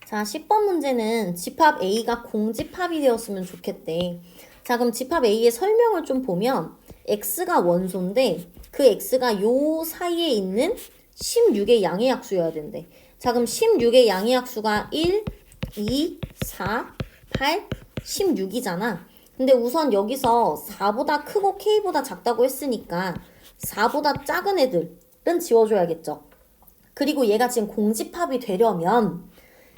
자, 10번 문제는 집합 A가 공집합이 되었으면 좋겠대. 자, 그럼 집합 A의 설명을 좀 보면 X가 원소인데 그 X가 요 사이에 있는 16의 양의 약수여야 된대. 자, 그럼 16의 양의 약수가 1, 2, 4, 8, 16이잖아. 근데 우선 여기서 4보다 크고 K보다 작다고 했으니까 4보다 작은 애들은 지워줘야겠죠. 그리고 얘가 지금 공집합이 되려면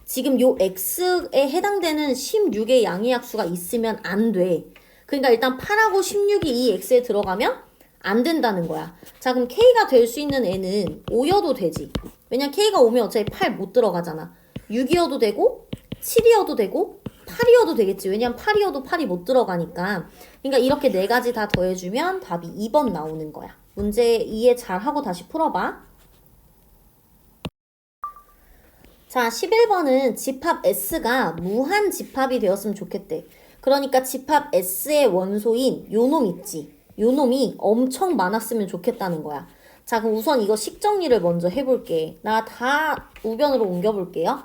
지금 요 x에 해당되는 16의 양의 약수가 있으면 안 돼. 그러니까 일단 8하고 16이 이 x에 들어가면 안 된다는 거야. 자, 그럼 k가 될 수 있는 애는 5여도 되지. 왜냐면 k가 5면 어차피 8 못 들어가잖아. 6이어도 되고 7이어도 되고 8이어도 되겠지. 왜냐면 8이어도 8이 못 들어가니까. 그러니까 이렇게 네 가지 다 더해주면 답이 2번 나오는 거야. 문제 이해 잘 하고 다시 풀어봐. 자, 11번은 집합 S가 무한 집합이 되었으면 좋겠대. 그러니까 집합 S의 원소인 요놈 있지. 요놈이 엄청 많았으면 좋겠다는 거야. 자, 그럼 우선 이거 식정리를 먼저 해볼게. 나 다 우변으로 옮겨볼게요.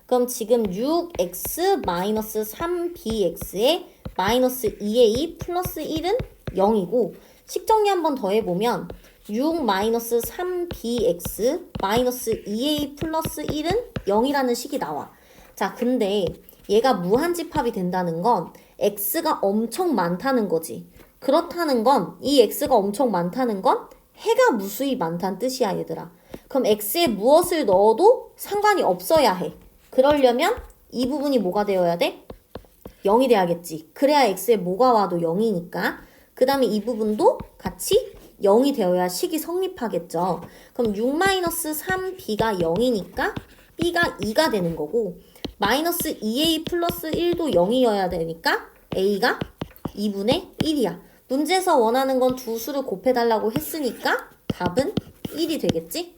그럼 지금 6x-3bx에 마이너스 2a 플러스 1은 0이고 식정리 한 번 더 해보면 6-3bx 마이너스 2a 플러스 1은 0이라는 식이 나와. 자, 근데 얘가 무한집합이 된다는 건 x가 엄청 많다는 거지. 그렇다는 건 이 x가 엄청 많다는 건 해가 무수히 많다는 뜻이야, 얘들아. 그럼 x에 무엇을 넣어도 상관이 없어야 해. 그러려면 이 부분이 뭐가 되어야 돼? 0이 돼야겠지. 그래야 x에 뭐가 와도 0이니까. 그 다음에 이 부분도 같이 0이 되어야 식이 성립하겠죠. 그럼 6-3b가 0이니까 b가 2가 되는 거고 마이너스 2a 플러스 1도 0이어야 되니까 a가 2분의 1이야. 문제에서 원하는 건 두 수를 곱해달라고 했으니까 답은 1이 되겠지?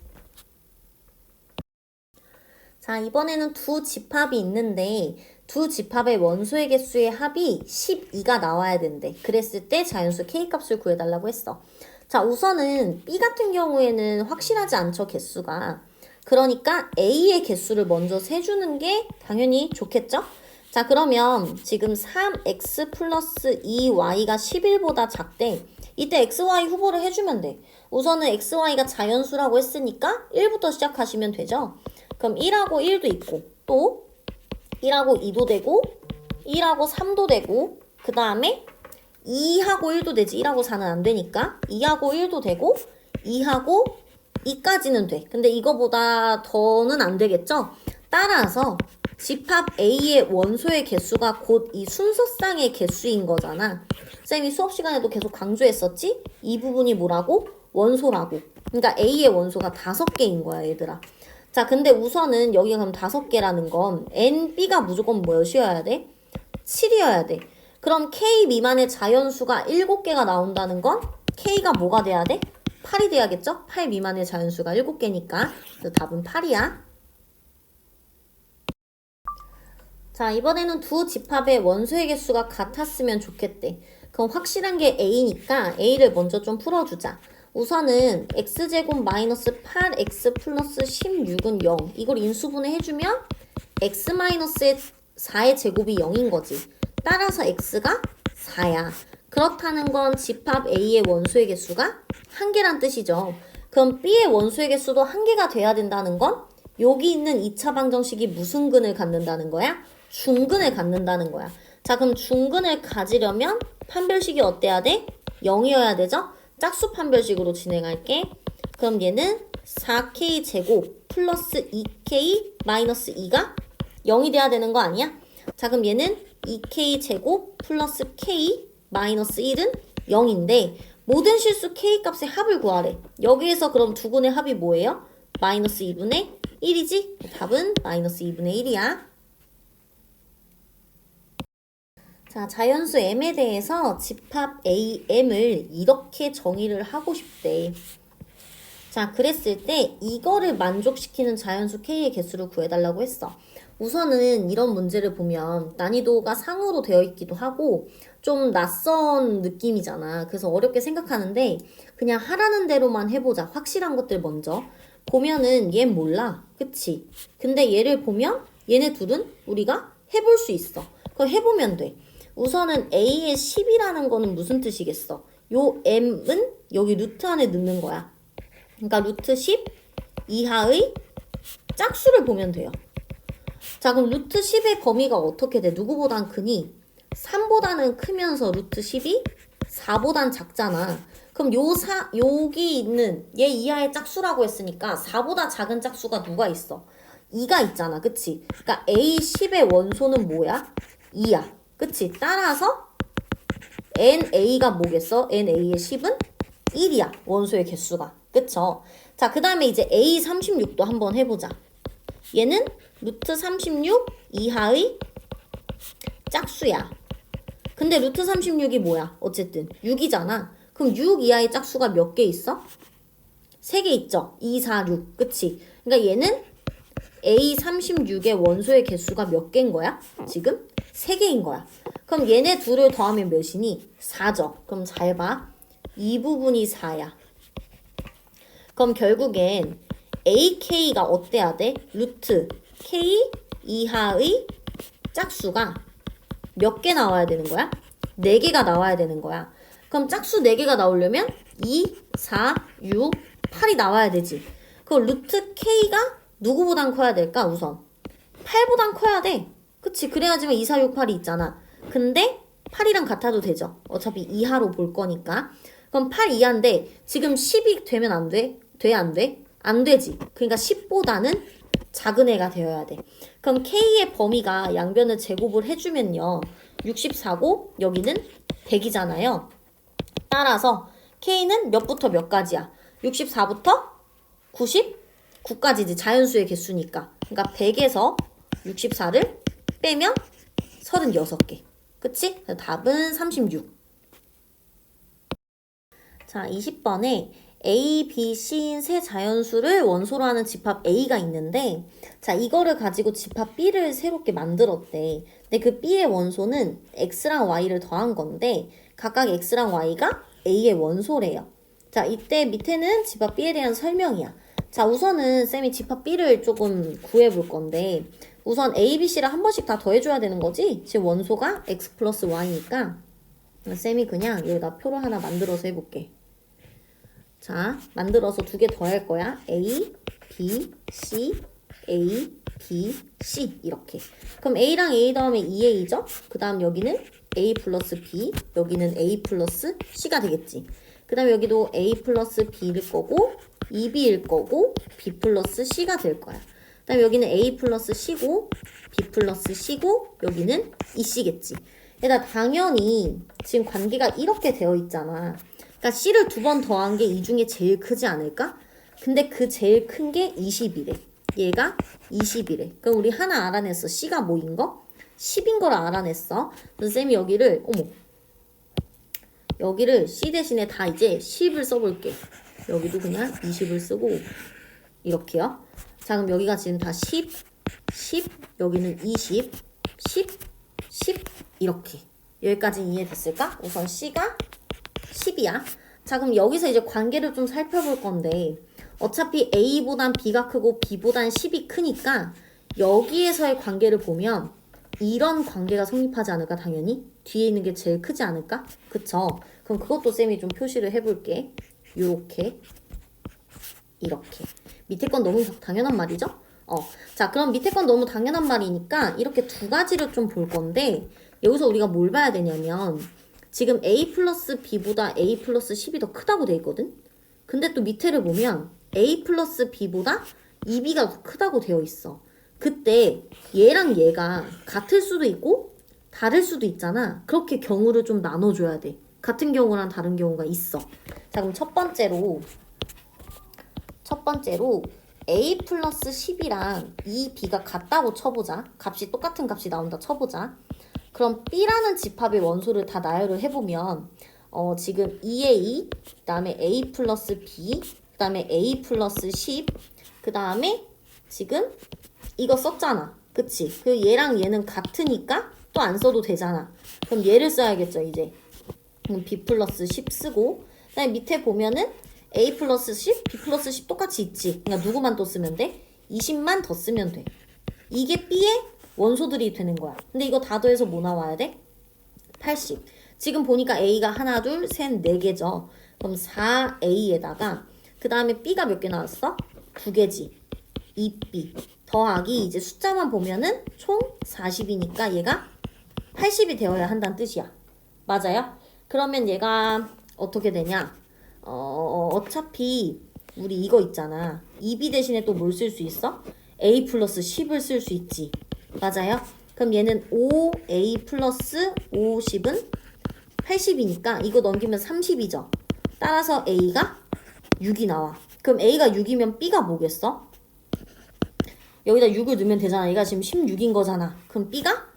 자, 이번에는 두 집합이 있는데 두 집합의 원소의 개수의 합이 12가 나와야 된대. 그랬을 때 자연수 K값을 구해달라고 했어. 자, 우선은 B 같은 경우에는 확실하지 않죠, 개수가. 그러니까 A의 개수를 먼저 세주는 게 당연히 좋겠죠? 자, 그러면 지금 3x 플러스 2y가 11보다 작대. 이때 xy 후보를 해주면 돼. 우선은 xy가 자연수라고 했으니까 1부터 시작하시면 되죠? 그럼 1하고 1도 있고 또 1하고 2도 되고 1하고 3도 되고 그 다음에 2하고 1도 되지. 1하고 4는 안 되니까 2하고 1도 되고 2하고 2까지는 돼. 근데 이거보다 더는 안 되겠죠? 따라서 집합 A의 원소의 개수가 곧 이 순서쌍의 개수인 거잖아. 쌤이 수업 시간에도 계속 강조했었지? 이 부분이 뭐라고? 원소라고. 그러니까 A의 원소가 5개인 거야, 얘들아. 자, 근데 우선은 여기가 그럼 5개라는 건 NB가 무조건 몇이어야 돼? 7이어야 돼. 그럼 K 미만의 자연수가 7개가 나온다는 건 K가 뭐가 돼야 돼? 8이 돼야겠죠? 8 미만의 자연수가 7개니까. 그래서 답은 8이야. 자, 이번에는 두 집합의 원소의 개수가 같았으면 좋겠대. 그럼 확실한 게 A니까 A를 먼저 좀 풀어주자. 우선은 x제곱 마이너스 8x 플러스 16은 0. 이걸 인수분해 해주면 x 마이너스의 4의 제곱이 0인 거지. 따라서 x가 4야. 그렇다는 건 집합 A의 원소의 개수가 1개란 뜻이죠. 그럼 B의 원소의 개수도 1개가 돼야 된다는 건 여기 있는 2차 방정식이 무슨 근을 갖는다는 거야? 중근을 갖는다는 거야. 자, 그럼 중근을 가지려면 판별식이 어때야 돼? 0이어야 되죠? 짝수 판별식으로 진행할게. 그럼 얘는 4k 제곱 플러스 2k 마이너스 2가 0이 돼야 되는 거 아니야? 자, 그럼 얘는 2k 제곱 플러스 k 마이너스 1은 0인데 모든 실수 k 값의 합을 구하래. 여기에서 그럼 두 군의 합이 뭐예요? 마이너스 2분의 1이지? 답은 마이너스 2분의 1이야. 자, 자연수 m에 대해서 집합 am을 이렇게 정의를 하고 싶대. 자, 그랬을 때 이거를 만족시키는 자연수 k의 개수를 구해달라고 했어. 우선은 이런 문제를 보면 난이도가 상으로 되어 있기도 하고 좀 낯선 느낌이잖아. 그래서 어렵게 생각하는데 그냥 하라는 대로만 해보자. 확실한 것들 먼저. 보면은 얘 몰라. 그치? 근데 얘를 보면 얘네 둘은 우리가 해볼 수 있어. 그럼 해보면 돼. 우선은 a의 10이라는 거는 무슨 뜻이겠어? 요 m은 여기 루트 안에 넣는 거야. 그러니까 루트 10 이하의 짝수를 보면 돼요. 자, 그럼 루트 10의 범위가 어떻게 돼? 누구보단 크니? 3보다는 크면서 루트 10이 4보단 작잖아. 그럼 여기 있는 얘 이하의 짝수라고 했으니까 4보다 작은 짝수가 누가 있어? 2가 있잖아. 그치? 그러니까 A10의 원소는 뭐야? 2야. 그치? 따라서 NA가 뭐겠어? NA의 10은 1이야. 원소의 개수가. 그쵸? 자, 그 다음에 이제 A36도 한번 해보자. 얘는 루트 36 이하의 짝수야. 근데 루트 36이 뭐야? 어쨌든 6이잖아. 그럼 6 이하의 짝수가 몇 개 있어? 3개 있죠? 2, 4, 6. 그치? 그러니까 얘는 A36의 원소의 개수가 몇 개인 거야? 지금? 3개인 거야. 그럼 얘네 둘을 더하면 몇이니? 4죠. 그럼 잘 봐. 이 부분이 4야. 그럼 결국엔 AK가 어때야 돼? 루트 K 이하의 짝수가 몇 개 나와야 되는 거야? 4개가 나와야 되는 거야. 그럼 짝수 4개가 나오려면 2, 4, 6, 8이 나와야 되지. 그럼 루트 K가 누구보단 커야 될까? 우선 8보단 커야 돼. 그치? 그래야지만 2, 4, 6, 8이 있잖아. 근데 8이랑 같아도 되죠. 어차피 이하로 볼 거니까. 그럼 8 이하인데 지금 10이 되면 안 돼? 돼? 안 돼? 안 되지. 그러니까 10보다는 작은 애가 되어야 돼. 그럼 K의 범위가 양변을 제곱을 해주면요. 64고 여기는 100이잖아요. 따라서 K는 몇부터 몇까지야? 64부터 99까지지. 자연수의 개수니까. 그러니까 100에서 64를 빼면 36개. 그치? 답은 36. 자, 20번에 A, B, C인 세 자연수를 원소로 하는 집합 A가 있는데, 자, 이거를 가지고 집합 B를 새롭게 만들었대. 근데 그 B의 원소는 X랑 Y를 더한 건데, 각각 X랑 Y가 A의 원소래요. 자, 이때 밑에는 집합 B에 대한 설명이야. 자, 우선은 쌤이 집합 B를 조금 구해볼 건데, 우선 A, B, C를 한 번씩 다 더해줘야 되는 거지? 지금 원소가 X 플러스 Y니까, 쌤이 그냥 여기다 표를 하나 만들어서 해볼게. 자, 만들어서 2개 더 할 거야. A, B, C, A, B, C 이렇게. 그럼 A랑 A 다음에 2A죠? 그 다음 여기는 A 플러스 B, 여기는 A 플러스 C가 되겠지. 그 다음에 여기도 A 플러스 B일 거고 2B일 거고 B 플러스 C가 될 거야. 그 다음에 여기는 A 플러스 C고 B 플러스 C고 여기는 2C겠지. 그러니까 당연히 지금 관계가 이렇게 되어 있잖아. 그러니까 C를 2번 더한 게 이 중에 제일 크지 않을까? 근데 그 제일 큰 게 20이래. 얘가 20이래. 그럼 우리 하나 알아냈어. C가 뭐인 거? 10인 걸 알아냈어. 그래서 쌤이 여기를 C 대신에 다 이제 10을 써볼게. 여기도 그냥 20을 쓰고 이렇게요. 자, 그럼 여기가 지금 다 10, 10, 여기는 20, 10, 10 이렇게. 여기까지 이해됐을까? 우선 C가 10이야. 자, 그럼 여기서 이제 관계를 좀 살펴볼 건데 어차피 A보단 B가 크고 B보단 10이 크니까 여기에서의 관계를 보면 이런 관계가 성립하지 않을까? 당연히 뒤에 있는 게 제일 크지 않을까? 그쵸? 그럼 그것도 쌤이 좀 표시를 해볼게. 요렇게 이렇게. 밑에 건 너무 당연한 말이죠? 자, 그럼 밑에 건 너무 당연한 말이니까 이렇게 2가지를 좀 볼 건데 여기서 우리가 뭘 봐야 되냐면 지금 A 플러스 B보다 A 플러스 10이 더 크다고 돼 있거든? 근데 또 밑에를 보면 A 플러스 B보다 2B가 더 크다고 되어 있어. 그때 얘랑 얘가 같을 수도 있고 다를 수도 있잖아. 그렇게 경우를 좀 나눠줘야 돼. 같은 경우랑 다른 경우가 있어. 자, 그럼 첫 번째로 A 플러스 10이랑 2B가 같다고 쳐보자. 값이 똑같은 값이 나온다 쳐보자. 그럼 B라는 집합의 원소를 다 나열을 해보면 지금 2A, 그 다음에 A 플러스 B, 그 다음에 A 플러스 10, 그 다음에 지금 이거 썼잖아. 그치? 그 얘랑 얘는 같으니까 또 안 써도 되잖아. 그럼 얘를 써야겠죠, 이제. 그럼 B 플러스 10 쓰고, 그 다음에 밑에 보면은 A 플러스 10, B 플러스 10 똑같이 있지. 그러니까 누구만 또 쓰면 돼? 20만 더 쓰면 돼. 이게 B의 원소들이 되는 거야. 근데 이거 다 더해서 뭐 나와야 돼? 80. 지금 보니까 A가 하나, 둘, 셋, 네 개죠. 그럼 4A에다가 그 다음에 B가 몇 개 나왔어? 2개지. 2B 더하기 이제 숫자만 보면은 총 40이니까 얘가 80이 되어야 한다는 뜻이야. 맞아요? 그러면 얘가 어떻게 되냐? 어차피 우리 이거 있잖아. 2B 대신에 또 뭘 쓸 수 있어? A 플러스 10을 쓸 수 있지. 맞아요? 그럼 얘는 5A 플러스 50은 80이니까 이거 넘기면 30이죠. 따라서 A가 6이 나와. 그럼 A가 6이면 B가 뭐겠어? 여기다 6을 넣으면 되잖아. 얘가 지금 16인 거잖아. 그럼 B가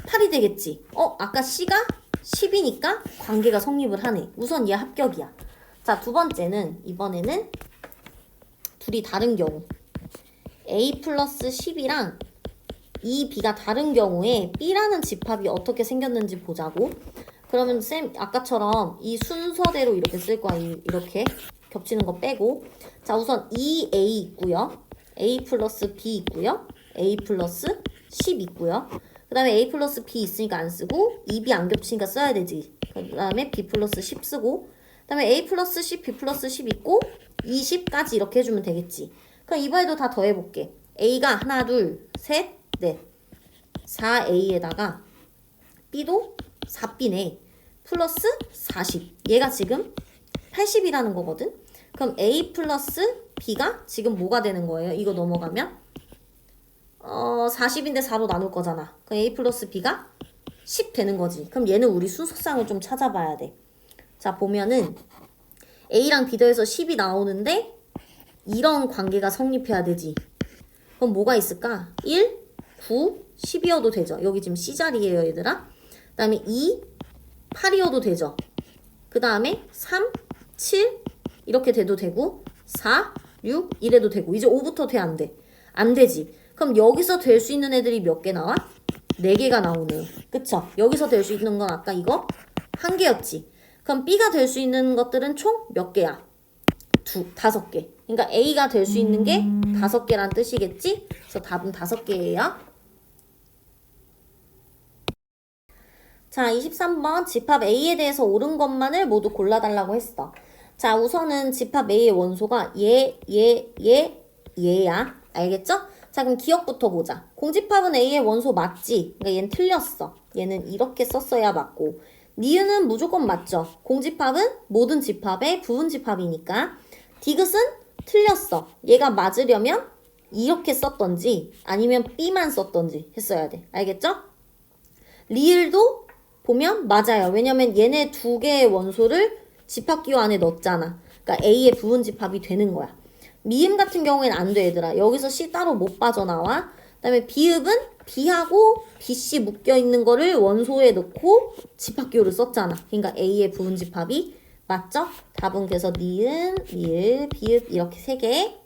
8이 되겠지. 아까 C가 10이니까 관계가 성립을 하네. 우선 얘 합격이야. 자, 두 번째는 이번에는 둘이 다른 경우. A 플러스 10이랑 2B가 다른 경우에 B라는 집합이 어떻게 생겼는지 보자고. 그러면 쌤 아까처럼 이 순서대로 이렇게 쓸 거야. 이렇게 겹치는 거 빼고. 자, 우선 2A 있고요. A 플러스 B 있고요. A 플러스 10 있고요. 그 다음에 A 플러스 B 있으니까 안 쓰고 2B 안 겹치니까 써야 되지. 그 다음에 B 플러스 10 쓰고 그 다음에 A 플러스 10, B 플러스 10 있고 20까지 이렇게 해주면 되겠지. 그럼 이번에도 다 더해볼게. A가 하나, 둘, 셋, 넷 4A에다가 B도 4B네. 플러스 40. 얘가 지금 80이라는 거거든. 그럼 A 플러스 B가 지금 뭐가 되는 거예요? 이거 넘어가면 40인데 4로 나눌 거잖아. 그럼 A 플러스 B가 10 되는 거지. 그럼 얘는 우리 순서상을 좀 찾아봐야 돼. 자, 보면은 A랑 B 더해서 10이 나오는데 이런 관계가 성립해야 되지. 그럼 뭐가 있을까? 1, 9, 10이어도 되죠. 여기 지금 C자리예요, 얘들아. 그 다음에 2, 8이어도 되죠. 그 다음에 3, 7 이렇게 돼도 되고 4, 6 이래도 되고 이제 5부터 돼 안 돼? 안 되지. 그럼 여기서 될 수 있는 애들이 몇 개 나와? 4개가 나오네. 그쵸? 여기서 될 수 있는 건 아까 이거 1개였지. 그럼 B가 될 수 있는 것들은 총 몇 개야? 5개. 그러니까 A가 될 수 있는 게 5개란 뜻이겠지? 그래서 답은 5개예요. 자, 23번 집합 A에 대해서 옳은 것만을 모두 골라달라고 했어. 자, 우선은 집합 A의 원소가 얘야. 알겠죠? 자, 그럼 기억부터 보자. 공집합은 A의 원소 맞지? 그러니까 얘는 틀렸어. 얘는 이렇게 썼어야 맞고. 니은은 무조건 맞죠? 공집합은 모든 집합의 부분집합이니까. 디귿은 틀렸어. 얘가 맞으려면 이렇게 썼던지 아니면 B만 썼던지 했어야 돼. 알겠죠? 리을도 보면 맞아요. 왜냐면 얘네 2개의 원소를 집합기호 안에 넣었잖아. 그러니까 A의 부분집합이 되는 거야. 미음 같은 경우에는 안 돼, 얘들아. 여기서 C 따로 못 빠져나와. 그 다음에 비읍은 B하고 BC 묶여있는 거를 원소에 넣고 집합기호를 썼잖아. 그러니까 A의 부분집합이 맞죠? 답은 그래서 니은, 리을, 비읍 이렇게 3개.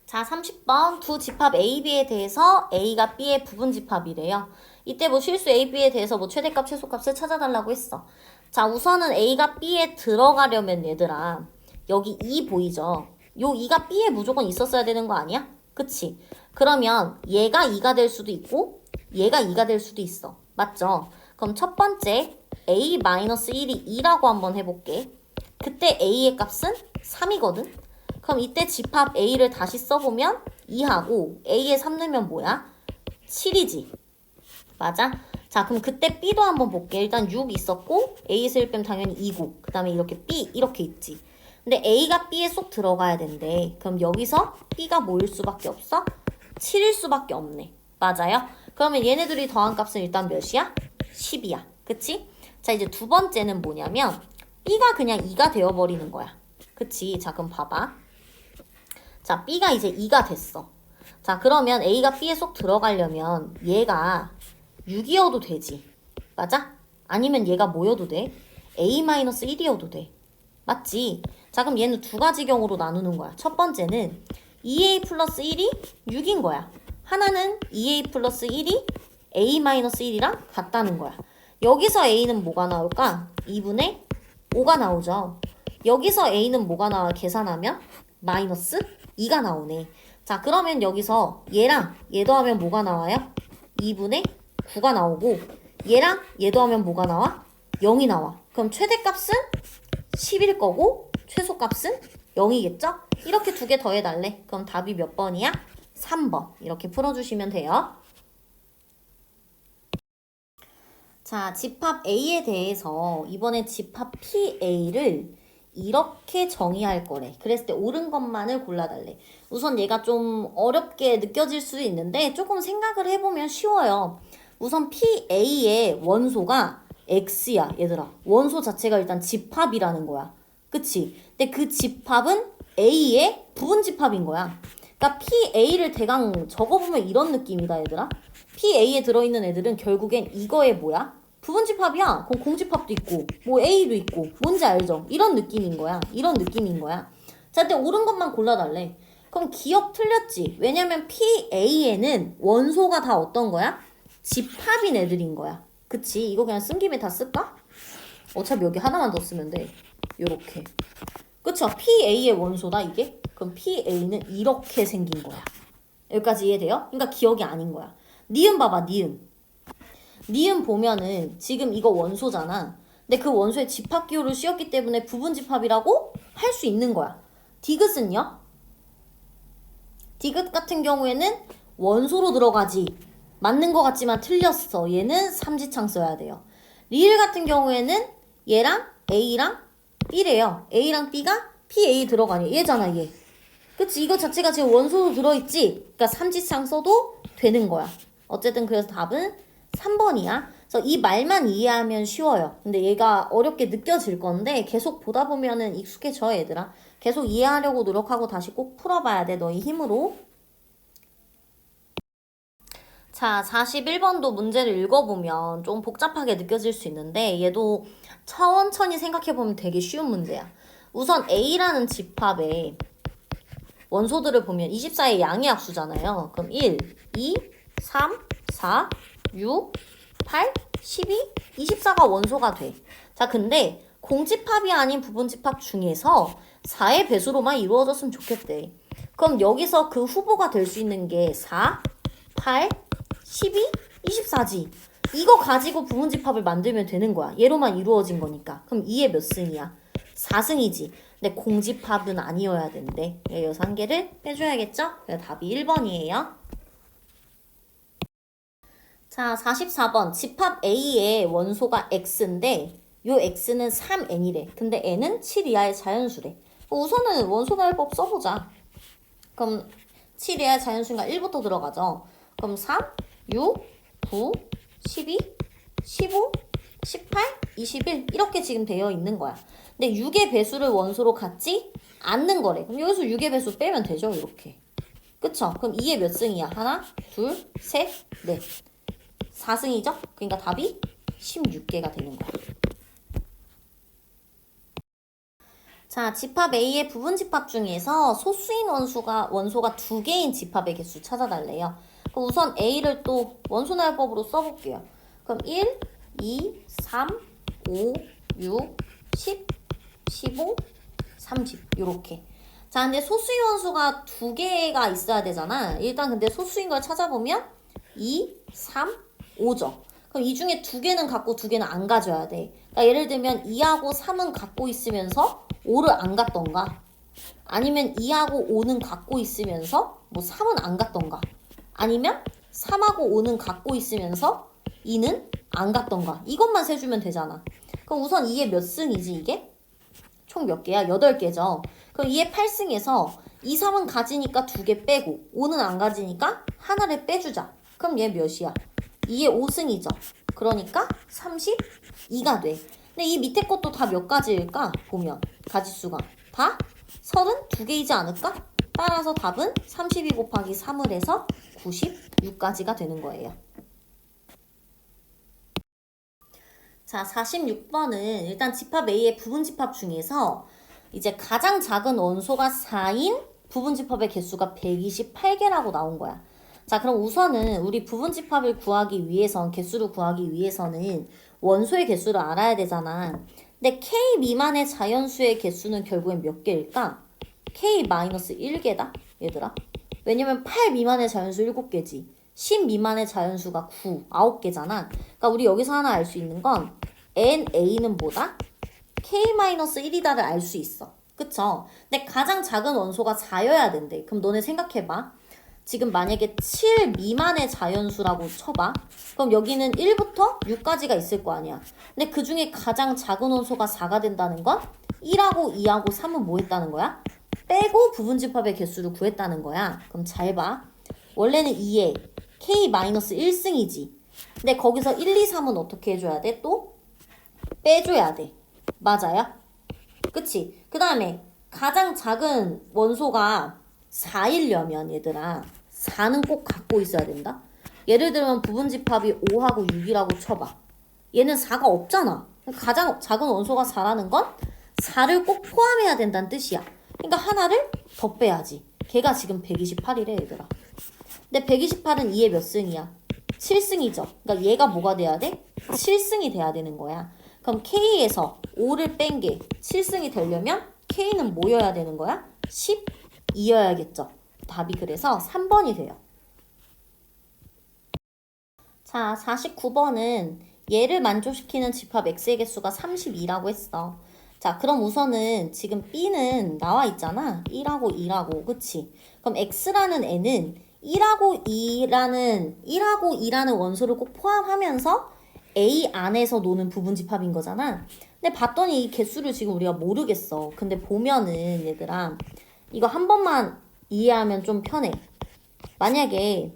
자, 30번 두 집합 A, B에 대해서 A가 B의 부분집합이래요. 이때 뭐 실수 A, B에 대해서 뭐 최대값, 최소값을 찾아달라고 했어. 자, 우선은 A가 B에 들어가려면 얘들아 여기 2 보이죠? 요 2가 B에 무조건 있었어야 되는 거 아니야? 그치? 그러면 얘가 2가 될 수도 있고 얘가 2가 될 수도 있어. 맞죠? 그럼 첫 번째 A-1이 2라고 한번 해볼게. 그때 A의 값은 3이거든? 그럼 이때 집합 A를 다시 써보면 2하고 A에 3 넣으면 뭐야? 7이지. 맞아? 자, 그럼 그때 B도 한번 볼게. 일단 6 있었고 A에서 1 빼면 당연히 2고 그 다음에 이렇게 B 이렇게 있지. 근데 A가 B에 쏙 들어가야 된대. 그럼 여기서 B가 뭐일 수밖에 없어? 7일 수밖에 없네. 맞아요? 그러면 얘네들이 더한 값은 일단 몇이야? 10이야. 그치? 자, 이제 두 번째는 뭐냐면 B가 그냥 2가 되어버리는 거야. 그치? 자, 그럼 봐봐. 자, B가 이제 2가 됐어. 자, 그러면 A가 B에 쏙 들어가려면 얘가 6이어도 되지. 맞아? 아니면 얘가 뭐여도 돼? A-1이어도 돼. 맞지? 자, 그럼 얘는 두 가지 경우로 나누는 거야. 첫 번째는 2A 플러스 1이 6인 거야. 하나는 2A 플러스 1이 A-1이랑 같다는 거야. 여기서 A는 뭐가 나올까? 2분의 5가 나오죠. 여기서 A는 뭐가 나와? 계산하면 마이너스 2가 나오네. 자, 그러면 여기서 얘랑 얘 더하면 뭐가 나와요? 2분의 9가 나오고 얘랑 얘 더하면 뭐가 나와? 0이 나와. 그럼 최대값은 10일 거고 최소값은 0이겠죠? 이렇게 두 개 더해달래. 그럼 답이 몇 번이야? 3번. 이렇게 풀어주시면 돼요. 자, 집합 A에 대해서 이번에 집합 PA를 이렇게 정의할 거래. 그랬을 때 옳은 것만을 골라달래. 우선 얘가 좀 어렵게 느껴질 수 있는데 조금 생각을 해보면 쉬워요. 우선 PA의 원소가 X야, 얘들아. 원소 자체가 일단 집합이라는 거야. 그치? 근데 그 집합은 A의 부분집합인 거야. 그러니까 PA를 대강 적어보면 이런 느낌이다, 얘들아. PA에 들어있는 애들은 결국엔 이거에 뭐야? 부분집합이야. 그럼 공집합도 있고 뭐 A도 있고 뭔지 알죠? 이런 느낌인 거야. 이런 느낌인 거야. 자, 근데 옳은 것만 골라달래. 그럼 기억 틀렸지? 왜냐면 PA에는 원소가 다 어떤 거야? 집합인 애들인 거야. 그치? 이거 그냥 쓴 김에 다 쓸까? 어차피 여기 하나만 더 쓰면 돼. 요렇게. 그쵸? PA의 원소다 이게? 그럼 PA는 이렇게 생긴 거야. 여기까지 이해돼요? 그러니까 기억이 아닌 거야. 니은 봐봐, 니은. 니은 보면은 지금 이거 원소잖아. 근데 그 원소의 집합 기호를 씌웠기 때문에 부분집합이라고 할 수 있는 거야. 디귿은요? 디귿 같은 경우에는 원소로 들어가지. 맞는 것 같지만 틀렸어. 얘는 삼지창 써야 돼요. 리을 같은 경우에는 얘랑 A랑 B래요. A랑 B가 PA 들어가니 얘잖아, 얘. 그치? 이거 자체가 지금 원소로 들어있지? 그러니까 삼지창 써도 되는 거야. 어쨌든 그래서 답은 3번이야. 그래서 이 말만 이해하면 쉬워요. 근데 얘가 어렵게 느껴질 건데 계속 보다 보면은 익숙해져, 얘들아. 계속 이해하려고 노력하고 다시 꼭 풀어봐야 돼, 너희 힘으로. 자, 41번도 문제를 읽어보면 좀 복잡하게 느껴질 수 있는데 얘도 천천히 생각해보면 되게 쉬운 문제야. 우선 A라는 집합에 원소들을 보면 24의 양의 합수잖아요. 그럼 1, 2, 3, 4, 6, 8, 12, 24가 원소가 돼. 자, 근데 공집합이 아닌 부분집합 중에서 4의 배수로만 이루어졌으면 좋겠대. 그럼 여기서 그 후보가 될 수 있는 게 4, 8, 12, 24지. 이거 가지고 부분집합을 만들면 되는 거야. 얘로만 이루어진 거니까. 그럼 2의 몇 승이야? 4승이지. 근데 공집합은 아니어야 된대. 여기서 한 개를 빼줘야겠죠? 그래서 답이 1번이에요. 자, 44번. 집합 A의 원소가 X인데 요 X는 3N이래. 근데 N은 7 이하의 자연수래. 우선은 원소날법 써보자. 그럼 7 이하의 자연수니까 1부터 들어가죠. 그럼 3, 6, 9, 12, 15, 18, 21 이렇게 지금 되어 있는 거야. 근데 6의 배수를 원소로 갖지 않는 거래. 그럼 여기서 6의 배수 빼면 되죠, 이렇게. 그쵸? 그럼 2의 몇 승이야? 하나, 둘, 셋, 넷. 4승이죠? 그러니까 답이 16개가 되는 거야. 자, 집합 A의 부분집합 중에서 소수인 원소가 2개인 집합의 개수 찾아달래요. 그럼 우선 A를 또 원소날법으로 써볼게요. 그럼 1, 2, 3, 5, 6, 10, 15, 30 요렇게. 자, 근데 소수인 원소가 2개가 있어야 되잖아. 일단 근데 소수인 걸 찾아보면 2, 3, 5죠. 그럼 이 중에 2개는 갖고 2개는 안 가져야 돼. 그러니까 예를 들면 2하고 3은 갖고 있으면서 5를 안 갖던가, 아니면 2하고 5는 갖고 있으면서 뭐 3은 안 갖던가, 아니면 3하고 5는 갖고 있으면서 2는 안 갖던가. 이것만 세주면 되잖아. 그럼 우선 2의 몇 승이지 이게? 총 몇 개야? 8개죠. 그럼 2의 8승에서 2, 3은 가지니까 2개 빼고 5는 안 가지니까 하나를 빼주자. 그럼 얘 몇이야? 2의 5승이죠. 그러니까 32가 돼. 근데 이 밑에 것도 다 몇 가지일까? 보면 가지수가 다 32개이지 않을까? 따라서 답은 32 곱하기 3을 해서 96까지가 되는 거예요. 자, 46번은 일단 집합 A의 부분집합 중에서 이제 가장 작은 원소가 4인 부분집합의 개수가 128개라고 나온 거야. 자, 그럼 우선은 우리 부분집합을 구하기 위해선, 개수를 구하기 위해서는 원소의 개수를 알아야 되잖아. 근데 K 미만의 자연수의 개수는 결국엔 몇 개일까? K-1개다, 얘들아. 왜냐면 8 미만의 자연수 7개지. 10 미만의 자연수가 9개잖아. 그러니까 우리 여기서 하나 알 수 있는 건 NA는 뭐다? K-1이다를 알 수 있어. 그쵸? 근데 가장 작은 원소가 4여야 된대. 그럼 너네 생각해봐. 지금 만약에 7 미만의 자연수라고 쳐봐. 그럼 여기는 1부터 6까지가 있을 거 아니야. 근데 그 중에 가장 작은 원소가 4가 된다는 건 1하고 2하고 3은 뭐 했다는 거야? 빼고 부분집합의 개수를 구했다는 거야. 그럼 잘 봐. 원래는 2에 K-1승이지. 근데 거기서 1, 2, 3은 어떻게 해줘야 돼? 또 빼줘야 돼. 맞아요? 그치? 그 다음에 가장 작은 원소가 4이려면 얘들아 4는 꼭 갖고 있어야 된다. 예를 들면 부분집합이 5하고 6이라고 쳐봐. 얘는 4가 없잖아. 가장 작은 원소가 4라는 건 4를 꼭 포함해야 된다는 뜻이야. 그러니까 하나를 더 빼야지. 걔가 지금 128이래 얘들아. 근데 128은 2의 몇 승이야? 7승이죠. 그러니까 얘가 뭐가 돼야 돼? 7승이 돼야 되는 거야. 그럼 K에서 5를 뺀 게 7승이 되려면 K는 뭐여야 되는 거야? 12여야겠죠. 답이 그래서 3번이 돼요. 자, 49번은 얘를 만족시키는 집합 X의 개수가 32라고 했어. 자, 그럼 우선은 지금 B는 나와 있잖아. 1하고 2라고. 그치? 그럼 X라는 애는 1하고 2라는 원소를 꼭 포함하면서 A 안에서 노는 부분집합인 거잖아. 근데 봤더니 이 개수를 지금 우리가 모르겠어. 근데 보면은 얘들아 이거 한 번만 이해하면 좀 편해. 만약에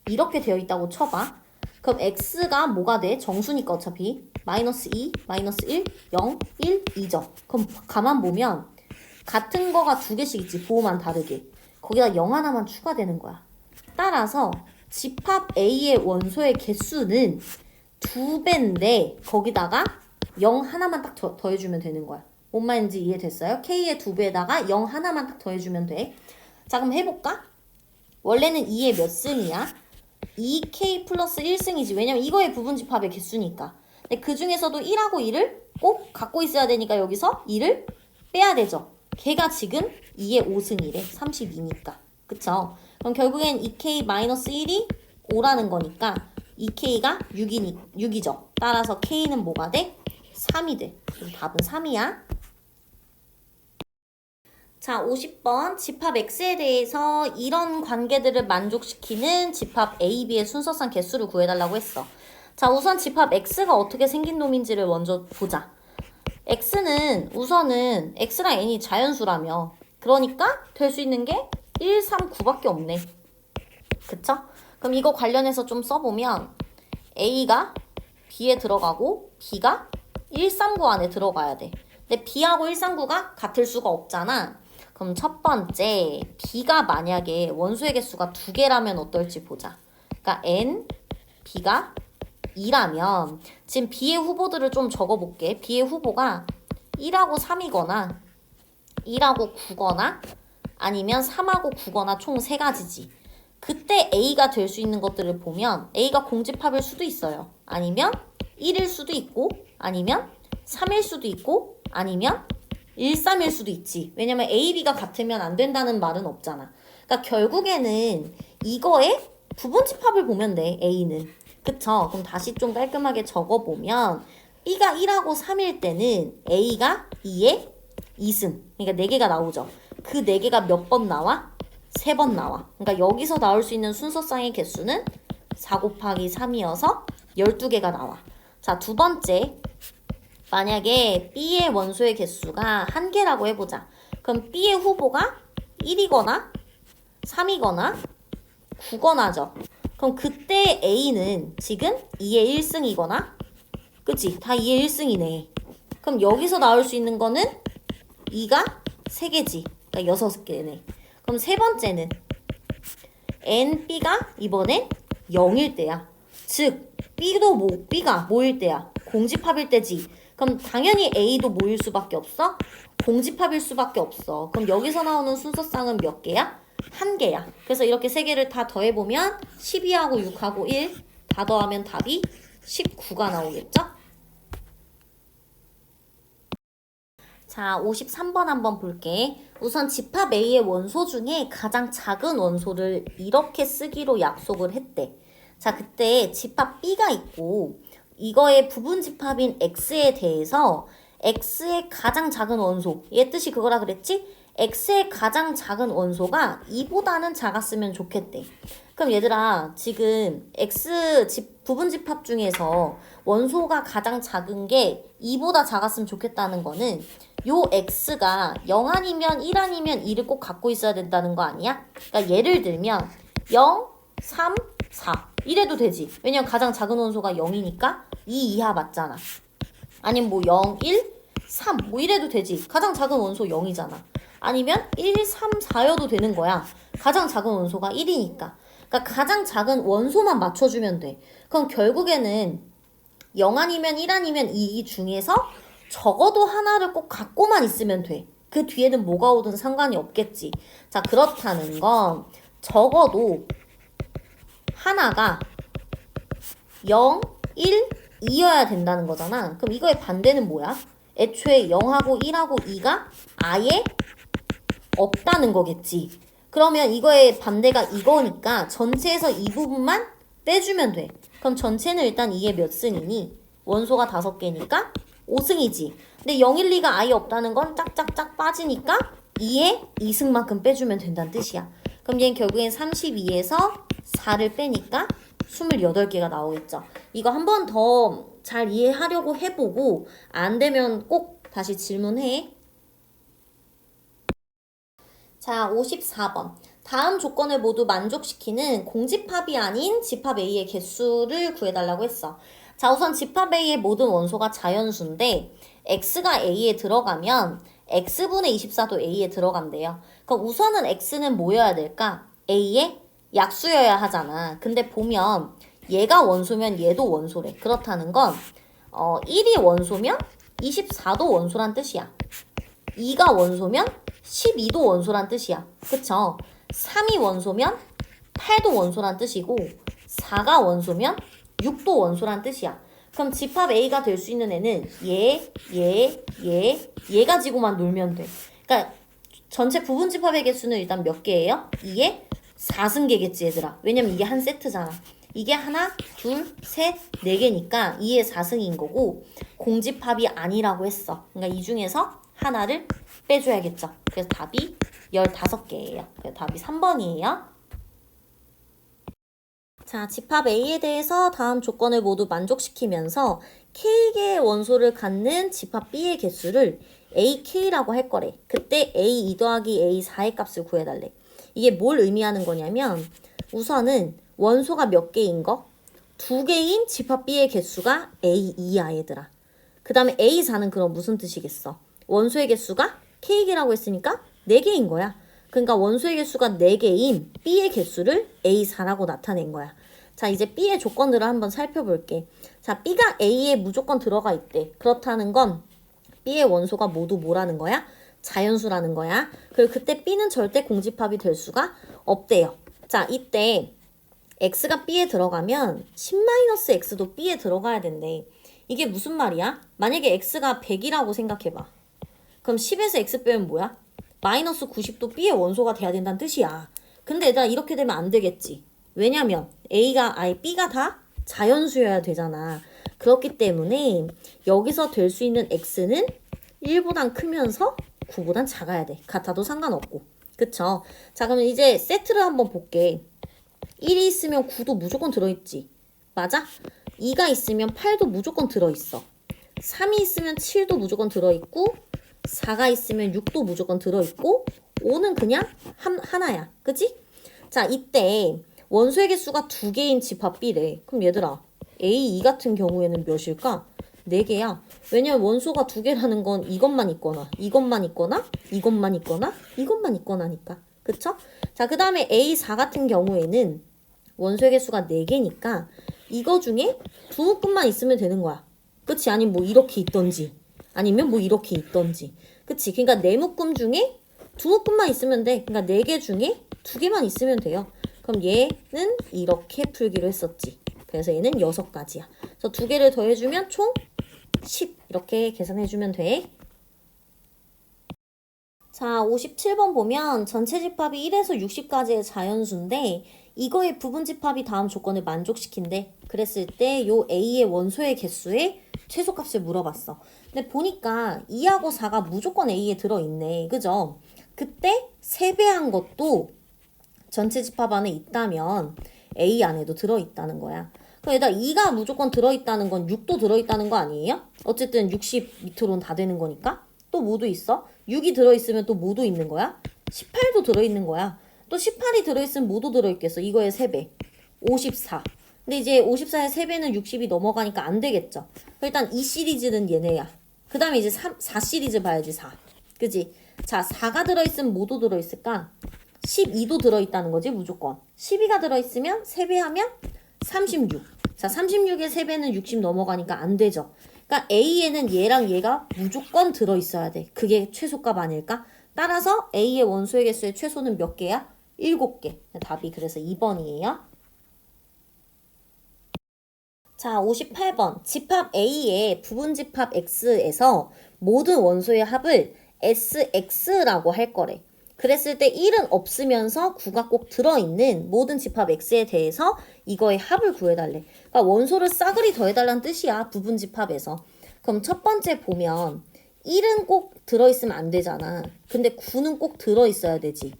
이렇게 되어 있다고 쳐봐. 그럼 x가 뭐가 돼? 정수니까 어차피 마이너스 2, 마이너스 1, 0, 1, 2죠. 그럼 가만 보면 같은 거가 두 개씩 있지. 부호만 다르게. 거기다 0 하나만 추가되는 거야. 따라서 집합 A의 원소의 개수는 2배인데 거기다가 0 하나만 딱 더해주면 되는 거야. 뭔 말인지 이해됐어요? K의 2배에다가 0 하나만 딱 더해주면 돼. 자, 그럼 해볼까? 원래는 2의 몇 승이야? 2K 플러스 1승이지. 왜냐면 이거의 부분집합의 개수니까. 근데 그 중에서도 1하고 2를 꼭 갖고 있어야 되니까 여기서 2를 빼야 되죠. 걔가 지금 2의 5승이래. 32니까. 그쵸? 그럼 결국엔 2K-1이 5라는 거니까 2K가 6이죠. 따라서 K는 뭐가 돼? 3이 돼. 그럼 답은 3이야. 자, 50번 집합 X에 대해서 이런 관계들을 만족시키는 집합 A, B의 순서상 개수를 구해달라고 했어. 자, 우선 집합 X가 어떻게 생긴 놈인지를 먼저 보자. X는 우선은 X랑 N이 자연수라며. 그러니까 될 수 있는 게 1, 3, 9밖에 없네. 그쵸? 그럼 이거 관련해서 좀 써보면 A가 B에 들어가고 B가 139 안에 들어가야 돼. 근데 B하고 139가 같을 수가 없잖아. 그럼 첫 번째 B가 만약에 원소의 개수가 2개라면 어떨지 보자. 그러니까 N, B가 2라면 지금 B의 후보들을 좀 적어볼게. B의 후보가 1하고 3이거나 1하고 9거나 아니면 3하고 9거나 총 3가지지. 그때 A가 될 수 있는 것들을 보면 A가 공집합일 수도 있어요. 아니면 1일 수도 있고 아니면 3일 수도 있고 아니면 1, 3일 수도 있지. 왜냐면 A, B가 같으면 안 된다는 말은 없잖아. 그러니까 결국에는 이거의 부분집합을 보면 돼. A는. 그쵸? 그럼 다시 좀 깔끔하게 적어보면 B가 1하고 3일 때는 A가 2에 2승. 그러니까 4개가 나오죠. 그 4개가 몇 번 나와? 3번 나와. 그러니까 여기서 나올 수 있는 순서쌍의 개수는 4 곱하기 3이어서 12개가 나와. 자, 두 번째. 만약에 B의 원소의 개수가 1개라고 해보자. 그럼 B의 후보가 1이거나 3이거나 9거나죠. 그럼 그때 A는 지금 2의 1승이거나 그치? 다 2의 1승이네. 그럼 여기서 나올 수 있는 거는 2가 3개지. 그러니까 6개네. 그럼 세 번째는 NB가 이번엔 0일 때야. 즉 B가 뭐일 때야? 공집합일 때지. 그럼 당연히 A도 뭐일 수밖에 없어? 공집합일 수밖에 없어. 그럼 여기서 나오는 순서쌍은 몇 개야? 1개야. 그래서 이렇게 3개를 다 더해보면 12하고 6하고 1 다 더하면 답이 19가 나오겠죠? 자, 53번 한번 볼게. 우선 집합 A의 원소 중에 가장 작은 원소를 이렇게 쓰기로 약속을 했대. 자, 그때 집합 B가 있고 이거의 부분 집합인 X에 대해서 X의 가장 작은 원소, 얘 뜻이 그거라 그랬지? X의 가장 작은 원소가 2보다는 작았으면 좋겠대. 그럼 얘들아, 지금 부분 집합 중에서 원소가 가장 작은 게 2보다 작았으면 좋겠다는 거는 요 X가 0 아니면 1 아니면 2를 꼭 갖고 있어야 된다는 거 아니야? 그러니까 예를 들면 0, 3, 4 이래도 되지. 왜냐면 가장 작은 원소가 0이니까 2 이하 맞잖아. 아니면 뭐 0, 1, 3 뭐 이래도 되지. 가장 작은 원소 0이잖아. 아니면 1, 3, 4여도 되는 거야. 가장 작은 원소가 1이니까. 그러니까 가장 작은 원소만 맞춰주면 돼. 그럼 결국에는 0 아니면 1 아니면 2 중에서 적어도 하나를 꼭 갖고만 있으면 돼. 그 뒤에는 뭐가 오든 상관이 없겠지. 자, 그렇다는 건 적어도 하나가 0, 1, 2여야 된다는 거잖아. 그럼 이거의 반대는 뭐야? 애초에 0하고 1하고 2가 아예 없다는 거겠지. 그러면 이거의 반대가 이거니까 전체에서 이 부분만 빼주면 돼. 그럼 전체는 일단 2의 몇 승이니? 원소가 5개니까 5승이지. 근데 0, 1, 2가 아예 없다는 건 짝짝짝 빠지니까 2의 2승만큼 빼주면 된다는 뜻이야. 그럼 얘는 결국엔 32에서 4를 빼니까 28개가 나오겠죠. 이거 한 번 더 잘 이해하려고 해보고 안 되면 꼭 다시 질문해. 자, 54번. 다음 조건을 모두 만족시키는 공집합이 아닌 집합 A의 개수를 구해달라고 했어. 자, 우선 집합 A의 모든 원소가 자연수인데 X가 A에 들어가면 X분의 24도 A에 들어간대요. 그럼 우선은 X는 뭐여야 될까? A의 약수여야 하잖아. 근데 보면 얘가 원소면 얘도 원소래. 그렇다는 건 1이 원소면 24도 원소란 뜻이야. 2가 원소면 12도 원소란 뜻이야. 그쵸? 3이 원소면 8도 원소란 뜻이고 4가 원소면 6도 원소란 뜻이야. 그럼 집합 A가 될 수 있는 애는 얘 가지고만 놀면 돼. 그러니까 전체 부분 집합의 개수는 일단 몇 개예요? 2의 4승계겠지 얘들아. 왜냐면 이게 한 세트잖아. 이게 하나, 둘, 셋, 네 개니까 2의 4승인 거고 공집합이 아니라고 했어. 그러니까 이 중에서 하나를 빼줘야겠죠. 그래서 답이 15개예요. 그래서 답이 3번이에요. 자, 집합 A에 대해서 다음 조건을 모두 만족시키면서 K개의 원소를 갖는 집합 B의 개수를 AK라고 할 거래. 그때 A2 더하기 A4의 값을 구해달래. 이게 뭘 의미하는 거냐면 우선은 원소가 몇 개인 거? 2개인 집합 B의 개수가 A2야 얘들아. 그 다음에 A4는 그럼 무슨 뜻이겠어? 원소의 개수가 K개라고 했으니까 4개인 거야. 그러니까 원소의 개수가 4개인 B의 개수를 A4라고 나타낸 거야. 자, 이제 B의 조건들을 한번 살펴볼게. 자, B가 A에 무조건 들어가 있대. 그렇다는 건 B의 원소가 모두 뭐라는 거야? 자연수라는 거야. 그리고 그때 B는 절대 공집합이 될 수가 없대요. 자, 이때 X가 B에 들어가면 10-X도 B에 들어가야 된대. 이게 무슨 말이야? 만약에 X가 100이라고 생각해봐. 그럼 10에서 X 빼면 뭐야? 마이너스 90도 B의 원소가 돼야 된다는 뜻이야. 근데 얘들아 이렇게 되면 안 되겠지. 왜냐면 B가 다 자연수여야 되잖아. 그렇기 때문에 여기서 될 수 있는 X는 1보단 크면서 9보단 작아야 돼. 같아도 상관없고. 그쵸? 자, 그러면 이제 세트를 한번 볼게. 1이 있으면 9도 무조건 들어있지. 맞아? 2가 있으면 8도 무조건 들어있어. 3이 있으면 7도 무조건 들어있고 4가 있으면 6도 무조건 들어있고 5는 그냥 하나야. 그치? 자, 이때 원소의 개수가 2개인 집합 B래. 그럼 얘들아 A2 같은 경우에는 몇일까? 4개야. 왜냐면 원소가 2개라는 건 이것만 있거나 이것만 있거나 이것만 있거나 이것만 있거나니까. 그쵸? 자, 그 다음에 A4 같은 경우에는 원소의 개수가 4개니까 이거 중에 2묶음만 있으면 되는 거야. 그치? 아니면 뭐 이렇게 있던지 아니면 뭐 이렇게 있던지. 그치? 그러니까 4묶음 중에 2묶음만 있으면 돼. 그러니까 4개 중에 2개만 있으면 돼요. 그럼 얘는 이렇게 풀기로 했었지. 그래서 얘는 6가지야. 그래서 2개를 더해주면 총 10 이렇게 계산해주면 돼. 자, 57번 보면 전체 집합이 1에서 60까지의 자연수인데 이거의 부분 집합이 다음 조건을 만족시킨대. 그랬을 때 요 A의 원소의 개수의 최소값을 물어봤어. 근데 보니까 2하고 4가 무조건 A에 들어있네. 그죠? 그때 3배한 것도 전체 집합 안에 있다면 A 안에도 들어있다는 거야. 그럼 얘들아 2가 무조건 들어있다는 건 6도 들어있다는 거 아니에요? 어쨌든 60 밑으로는 다 되는 거니까. 또 뭐도 있어? 6이 들어있으면 또 뭐도 있는 거야? 18도 들어있는 거야. 또 18이 들어있으면 뭐도 들어있겠어? 이거의 3배. 54. 근데 이제 54의 3배는 60이 넘어가니까 안 되겠죠. 일단 이 시리즈는 얘네야. 그 다음에 이제 4 시리즈 봐야지 4. 그지? 자, 4가 들어있으면 뭐도 들어있을까? 12도 들어있다는 거지 무조건. 12가 들어있으면 3배하면 36. 자, 36의 3배는 60 넘어가니까 안 되죠. 그러니까 A에는 얘랑 얘가 무조건 들어있어야 돼. 그게 최소값 아닐까? 따라서 A의 원소의 개수의 최소는 몇 개야? 7개. 답이 그래서 2번이에요. 자, 58번. 집합 A의 부분 집합 X에서 모든 원소의 합을 SX라고 할 거래. 그랬을 때 1은 없으면서 9가 꼭 들어있는 모든 집합 X에 대해서 이거의 합을 구해달래. 그러니까 원소를 싸그리 더해달라는 뜻이야. 부분 집합에서. 그럼 첫 번째 보면 1은 꼭 들어있으면 안 되잖아. 근데 9는 꼭 들어있어야 되지.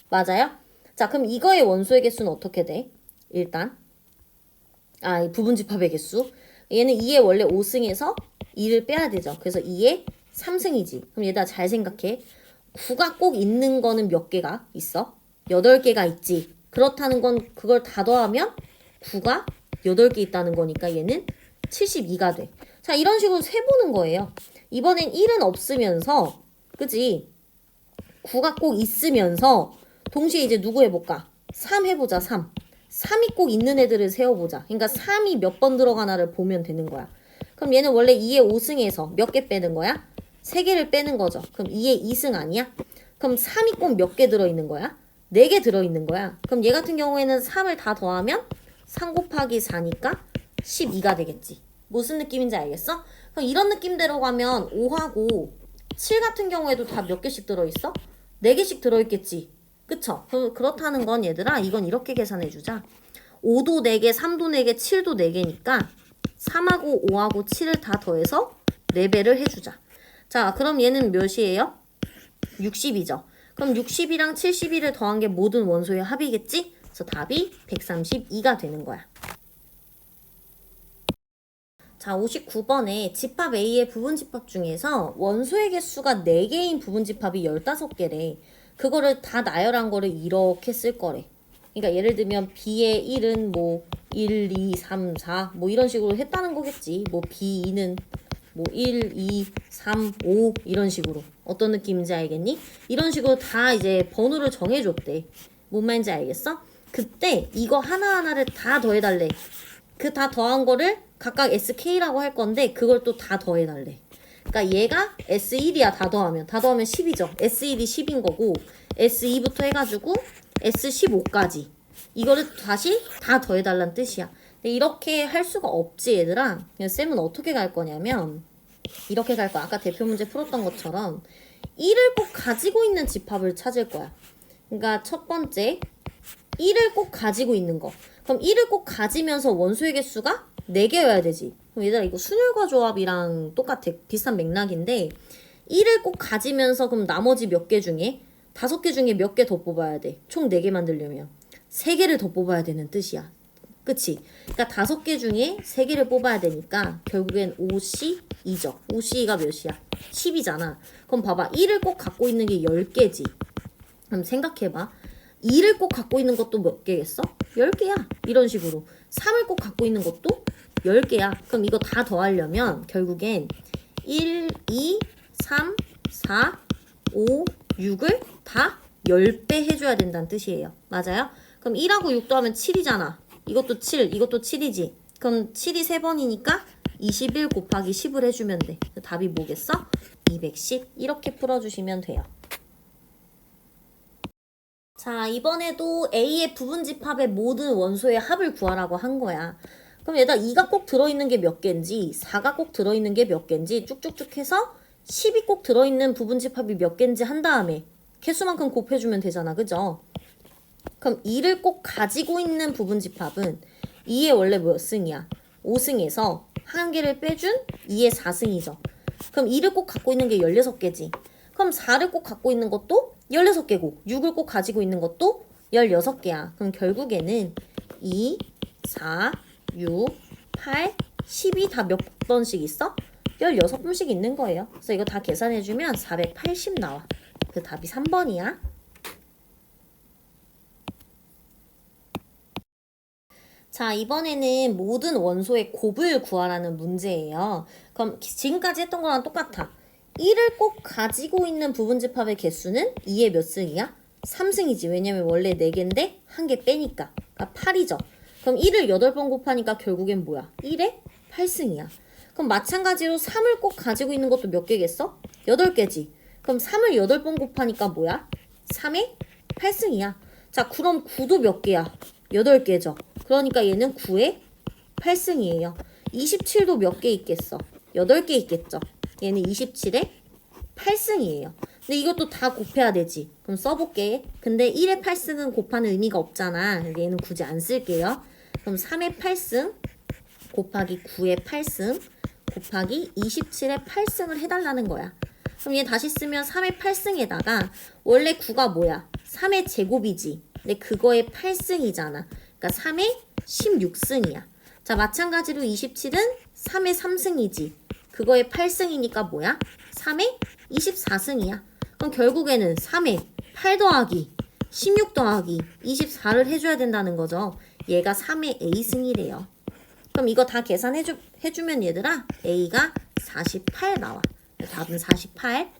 맞아요? 자, 그럼 이거의 원소의 개수는 어떻게 돼? 일단 이 부분 집합의 개수. 얘는 2의 원래 5승에서 2를 빼야 되죠. 그래서 2의 3승이지. 그럼 얘들아 잘 생각해. 9가 꼭 있는 거는 몇 개가 있어? 8개가 있지. 그렇다는 건 그걸 다 더하면 9가 8개 있다는 거니까 얘는 72가 돼. 자, 이런 식으로 세보는 거예요. 이번엔 1은 없으면서, 그지? 9가 꼭 있으면서 동시에 이제 누구 해볼까? 3 해보자, 3. 3이 꼭 있는 애들을 세워보자. 그러니까 3이 몇 번 들어가나를 보면 되는 거야. 그럼 얘는 원래 2의 5승에서 몇 개 빼는 거야? 3개를 빼는 거죠. 그럼 2의 2승 아니야? 그럼 3이 꼭 몇 개 들어있는 거야? 4개 들어있는 거야. 그럼 얘 같은 경우에는 3을 다 더하면 3 곱하기 4니까 12가 되겠지. 무슨 느낌인지 알겠어? 그럼 이런 느낌대로 가면 5하고 7 같은 경우에도 다 몇 개씩 들어있어? 4개씩 들어있겠지. 그쵸? 그렇다는 건 얘들아 이건 이렇게 계산해주자. 5도 4개, 3도 4개, 7도 4개니까 3하고 5하고 7을 다 더해서 4배를 해주자. 자, 그럼 얘는 몇이에요? 60이죠. 그럼 60이랑 71을 더한 게 모든 원소의 합이겠지? 그래서 답이 132가 되는 거야. 자, 59번에 집합 A의 부분 집합 중에서 원소의 개수가 4개인 부분 집합이 15개래. 그거를 다 나열한 거를 이렇게 쓸 거래. 그러니까 예를 들면 B의 1은 뭐 1, 2, 3, 4 뭐 이런 식으로 했다는 거겠지. 뭐 B2는 뭐 1, 2, 3, 5 이런 식으로. 어떤 느낌인지 알겠니? 이런 식으로 다 이제 번호를 정해줬대. 뭔 말인지 알겠어? 그때 이거 하나하나를 다 더해달래. 그 다 더한 거를 각각 SK라고 할 건데 그걸 또 다 더해달래. 그러니까 얘가 S1이야. 다 더하면 10이죠. S1이 10인 거고 S2부터 해가지고 S15까지 이거를 다시 다 더해달라는 뜻이야. 근데 이렇게 할 수가 없지 얘들아. 쌤은 어떻게 갈 거냐면 이렇게 갈 거야. 아까 대표 문제 풀었던 것처럼 1을 꼭 가지고 있는 집합을 찾을 거야. 그러니까 첫 번째 1을 꼭 가지고 있는 거. 그럼 1을 꼭 가지면서 원소의 개수가 4개여야 되지. 그럼 얘들아 이거 순혈과 조합이랑 똑같아. 비슷한 맥락인데 1을 꼭 가지면서 그럼 나머지 몇 개 중에 5개 중에 몇 개 더 뽑아야 돼. 총 4개 만들려면 3개를 더 뽑아야 되는 뜻이야. 그치? 그러니까 5개 중에 3개를 뽑아야 되니까 결국엔 5C2죠. 5C가 몇이야? 10이잖아. 그럼 봐봐. 1을 꼭 갖고 있는 게 10개지. 그럼 생각해봐. 2를 꼭 갖고 있는 것도 몇 개겠어? 10개야. 이런 식으로. 3을 꼭 갖고 있는 것도 10개야. 그럼 이거 다 더하려면 결국엔 1, 2, 3, 4, 5, 6을 다 10배 해줘야 된다는 뜻이에요. 맞아요? 그럼 1하고 6 더하면 7이잖아. 이것도 7, 이것도 7이지. 그럼 7이 3번이니까 21 곱하기 10을 해주면 돼. 답이 뭐겠어? 210. 이렇게 풀어주시면 돼요. 자, 이번에도 A의 부분 집합의 모든 원소의 합을 구하라고 한 거야. 그럼 얘들아 2가 꼭 들어있는 게 몇 개인지 4가 꼭 들어있는 게 몇 개인지 쭉쭉쭉 해서 10이 꼭 들어있는 부분 집합이 몇 개인지 한 다음에 개수만큼 곱해주면 되잖아. 그죠? 그럼 2를 꼭 가지고 있는 부분집합은 2의 원래 몇 승이야? 5승에서 한 개를 빼준 2의 4승이죠. 그럼 2를 꼭 갖고 있는 게 16개지. 그럼 4를 꼭 갖고 있는 것도 16개고 6을 꼭 가지고 있는 것도 16개야. 그럼 결국에는 2, 4, 6, 8, 10이 다 몇 번씩 있어? 16번씩 있는 거예요. 그래서 이거 다 계산해주면 480 나와. 그 답이 3번이야. 자, 이번에는 모든 원소의 곱을 구하라는 문제예요. 그럼 지금까지 했던 거랑 똑같아. 1을 꼭 가지고 있는 부분집합의 개수는 2의 몇 승이야? 3승이지. 왜냐면 원래 4개인데 1개 빼니까. 그러니까 8이죠. 그럼 1을 8번 곱하니까 결국엔 뭐야? 1의 8승이야. 그럼 마찬가지로 3을 꼭 가지고 있는 것도 몇 개겠어? 8개지. 그럼 3을 8번 곱하니까 뭐야? 3의 8승이야. 자, 그럼 9도 몇 개야? 8개죠. 그러니까 얘는 9의 8승이에요. 27도 몇 개 있겠어? 8개 있겠죠. 얘는 27의 8승이에요. 근데 이것도 다 곱해야 되지. 그럼 써볼게. 근데 1의 8승은 곱하는 의미가 없잖아. 얘는 굳이 안 쓸게요. 그럼 3의 8승 곱하기 9의 8승 곱하기 27의 8승을 해달라는 거야. 그럼 얘 다시 쓰면 3의 8승에다가 원래 9가 뭐야? 3의 제곱이지. 근데 그거의 8승이잖아. 그러니까 3의 16승이야. 자, 마찬가지로 27은 3의 3승이지. 그거의 8승이니까 뭐야? 3의 24승이야. 그럼 결국에는 3의 8 더하기 16 더하기 24를 해줘야 된다는 거죠. 얘가 3의 A승이래요. 그럼 이거 다 계산해주면 얘들아 A가 48 나와. 답은 48.